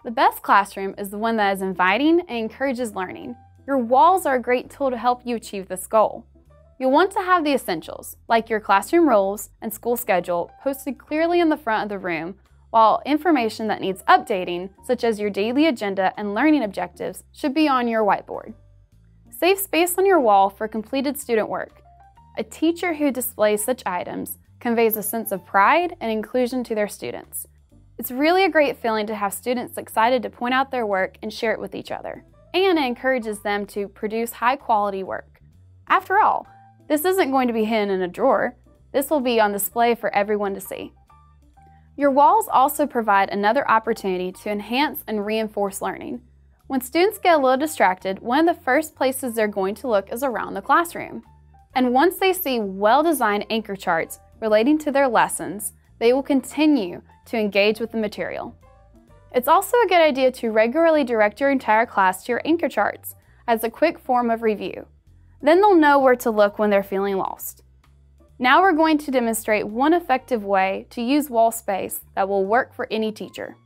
The best classroom is the one that is inviting and encourages learning. Your walls are a great tool to help you achieve this goal. You'll want to have the essentials, like your classroom rules and school schedule, posted clearly in the front of the room, while information that needs updating, such as your daily agenda and learning objectives, should be on your whiteboard. Save space on your wall for completed student work. A teacher who displays such items conveys a sense of pride and inclusion to their students. It's really a great feeling to have students excited to point out their work and share it with each other, and it encourages them to produce high-quality work. After all, this isn't going to be hidden in a drawer. This will be on display for everyone to see. Your walls also provide another opportunity to enhance and reinforce learning. When students get a little distracted, one of the first places they're going to look is around the classroom. And once they see well-designed anchor charts relating to their lessons, they will continue to engage with the material. It's also a good idea to regularly direct your entire class to your anchor charts as a quick form of review. Then they'll know where to look when they're feeling lost. Now we're going to demonstrate one effective way to use wall space that will work for any teacher.